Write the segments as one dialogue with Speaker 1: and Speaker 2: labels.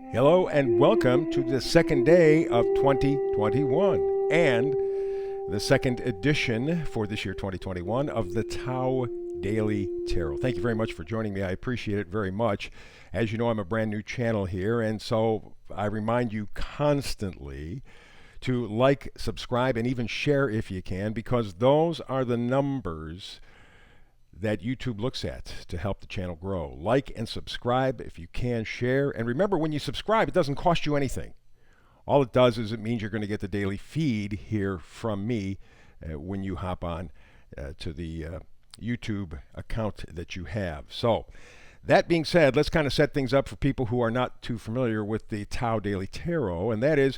Speaker 1: Hello and welcome to the second day of 2021 and the second edition for this year 2021 of the Tao Daily Tarot. Thank you very much for joining me. I appreciate it very much. As you know, I'm a brand new channel here, and so I remind you constantly to like, subscribe, and even share if you can, because those are the numbers that YouTube looks at to help the channel grow. Like and subscribe if you can, share. And remember, when you subscribe, it doesn't cost you anything. All it does is it means you're going to get the daily feed here from me when you hop on to the YouTube account that you have. So, that being said, let's kind of set things up for people who are not too familiar with the Tao Daily Tarot, and that is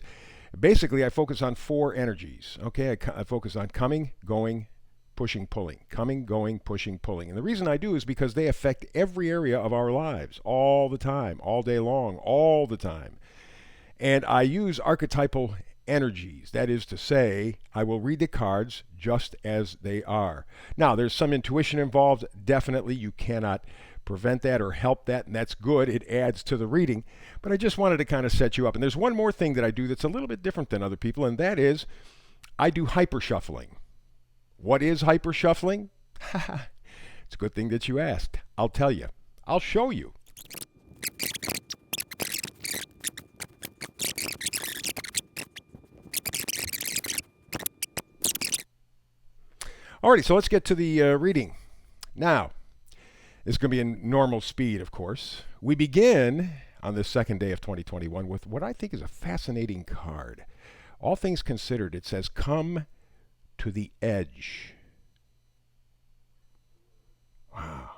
Speaker 1: basically I focus on four energies. Okay, I focus on coming, going, pushing, pulling. Coming, going, pushing, pulling. And the reason I do is because they affect every area of our lives all the time, all day long, all the time. And I use archetypal energies. That is to say, I will read the cards just as they are. Now, there's some intuition involved. Definitely, you cannot prevent that or help that, and that's good. It adds to the reading. But I just wanted to kind of set you up. And there's one more thing that I do that's a little bit different than other people, and that is I do hyper shuffling. What is hyper shuffling? It's a good thing that you asked. I'll tell you. I'll show you. Alrighty, so let's get to the reading. Now, it's going to be in normal speed, of course. We begin on this second day of 2021 with what I think is a fascinating card. All things considered, it says, "Come to the edge." Wow.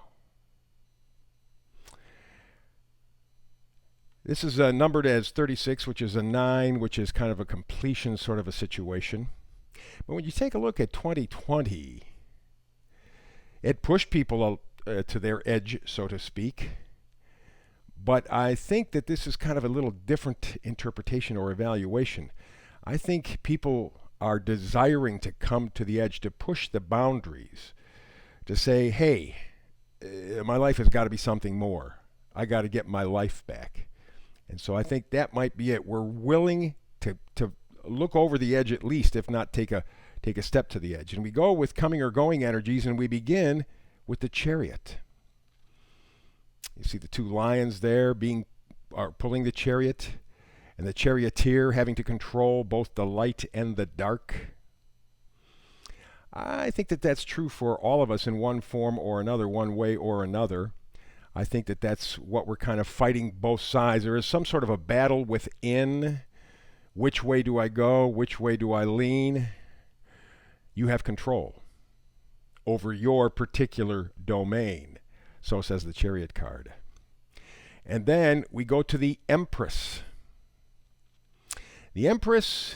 Speaker 1: This is numbered as 36, which is a 9, which is kind of a completion sort of a situation. But when you take a look at 2020, it pushed people to their edge, so to speak. But I think that this is kind of a little different interpretation or evaluation. I think people are desiring to come to the edge, to push the boundaries, to say, hey, my life has got to be something more. I got to get my life back. And so I think that might be it. We're willing to look over the edge at least, if not take a step to the edge. And we go with coming or going energies, and we begin with the Chariot. You see the two lions there are pulling the chariot, and the charioteer having to control both the light and the dark. I think that that's true for all of us in one form or another, one way or another. I think that that's what we're kind of fighting both sides. There is some sort of a battle within. Which way do I go? Which way do I lean? You have control over your particular domain. So says the Chariot card. And then we go to the Empress. The Empress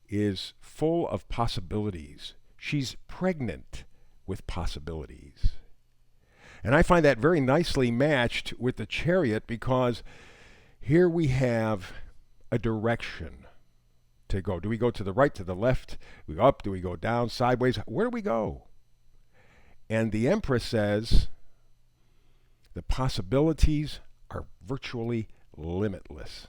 Speaker 1: is full of possibilities. She's pregnant with possibilities. And I find that very nicely matched with the Chariot, because here we have a direction to go. Do we go to the right, to the left? Do we go up? Do we go down, sideways? Where do we go? And the Empress says the possibilities are virtually limitless.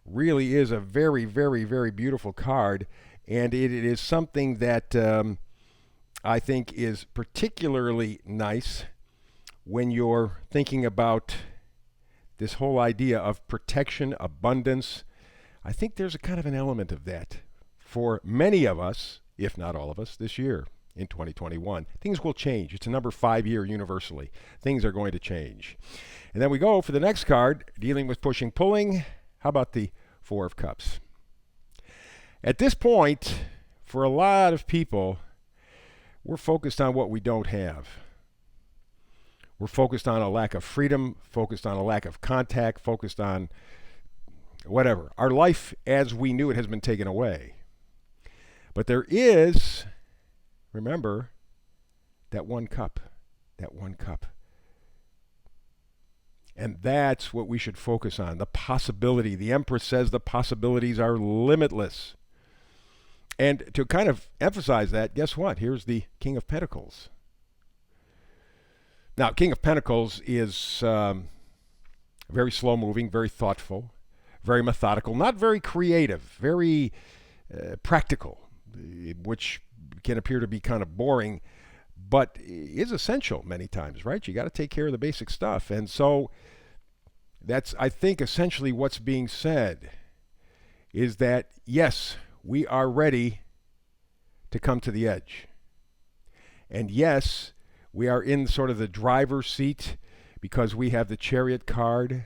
Speaker 1: Really is a very, very, very beautiful card, and it is something that I think is particularly nice when you're thinking about this whole idea of protection, abundance. I think there's a kind of an element of that for many of us, if not all of us, this year in 2021. Things will change. It's a number 5 year universally. Things are going to change. And then we go for the next card, dealing with pushing, pulling. How about the Four of Cups? At this point, for a lot of people, we're focused on what we don't have. We're focused on a lack of freedom, focused on a lack of contact, focused on whatever. Our life as we knew it has been taken away. But there is, remember, that one cup. That one cup. And that's what we should focus on, the possibility. The Empress says the possibilities are limitless. And to kind of emphasize that, guess what? Here's the King of Pentacles. Now, King of Pentacles is very slow moving, very thoughtful, very methodical, not very creative, very practical, which can appear to be kind of boring, but is essential many times, right? You got to take care of the basic stuff. And so that's, I think, essentially what's being said is that, yes, we are ready to come to the edge. And yes, we are in sort of the driver's seat because we have the chariot card.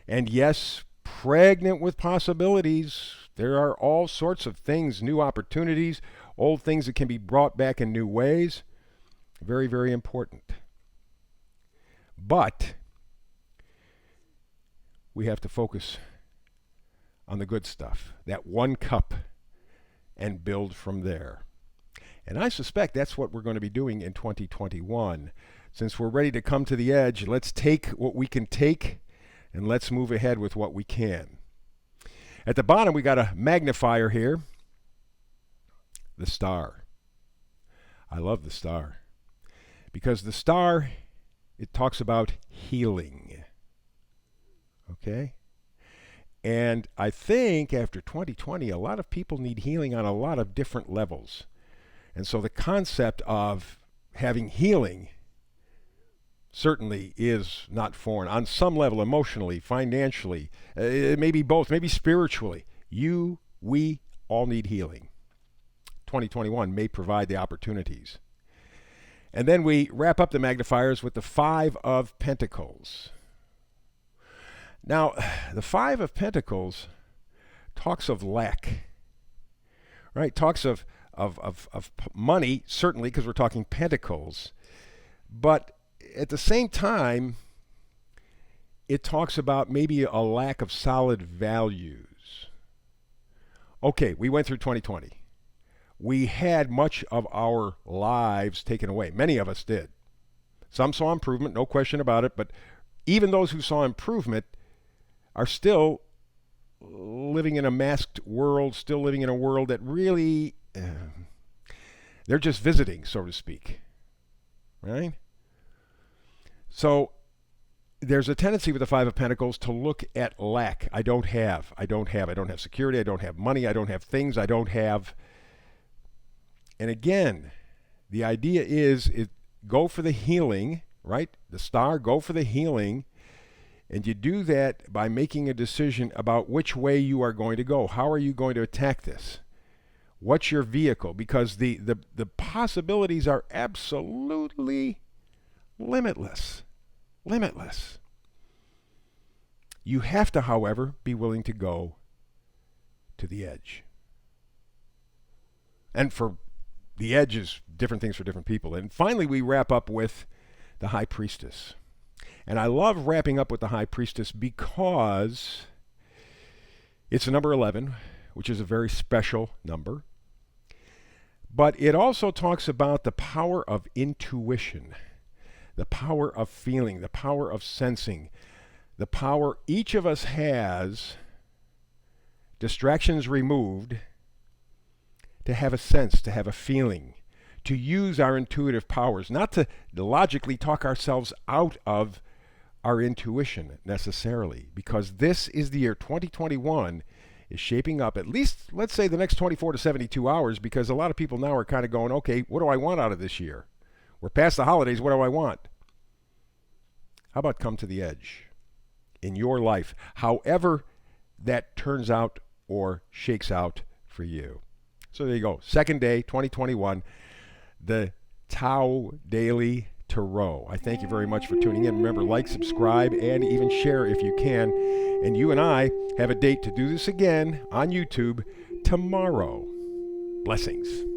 Speaker 1: And yes, pregnant with possibilities. There are all sorts of things, new opportunities, old things that can be brought back in new ways. Very, very important. But we have to focus on the good stuff, that one cup, and build from there. And I suspect that's what we're going to be doing in 2021. Since we're ready to come to the edge, let's take what we can take and let's move ahead with what we can. At the bottom, we got a magnifier here, the star. I love the star because the star, it talks about healing. Okay? And I think after 2020, a lot of people need healing on a lot of different levels. And so the concept of having healing certainly is not foreign. On some level, emotionally, financially, maybe both, maybe spiritually. We all need healing. 2021 may provide the opportunities. And then we wrap up the magnifiers with the Five of Pentacles. Now, the Five of Pentacles talks of lack, right? Talks of money, certainly, because we're talking pentacles. But at the same time, it talks about maybe a lack of solid values. Okay, we went through 2020. We had much of our lives taken away. Many of us did. Some saw improvement, no question about it, but even those who saw improvement are still living in a masked world, still living in a world that really, they're just visiting, so to speak, right? So there's a tendency with the Five of Pentacles to look at lack. I don't have security, I don't have money, I don't have things, I don't have. And again, the idea is go for the healing, right? The star, go for the healing. And you do that by making a decision about which way you are going to go. How are you going to attack this? What's your vehicle? Because the possibilities are absolutely limitless. Limitless. You have to, however, be willing to go to the edge. And for the edge is different things for different people. And finally, we wrap up with the High Priestess. And I love wrapping up with the High Priestess because it's a number 11, which is a very special number. But it also talks about the power of intuition, the power of feeling, the power of sensing, the power each of us has, distractions removed, to have a sense, to have a feeling, to use our intuitive powers, not to logically talk ourselves out of our intuition necessarily, because this is the year 2021 is shaping up, at least, let's say, the next 24 to 72 hours, because a lot of people now are kind of going, okay, what do I want out of this year? We're past the holidays, what do I want? How about come to the edge in your life, however that turns out or shakes out for you? So there you go. Second day, 2021, the Tao Daily Tarot. I thank you very much for tuning in. Remember, like, subscribe, and even share if you can. And you and I have a date to do this again on YouTube tomorrow. Blessings.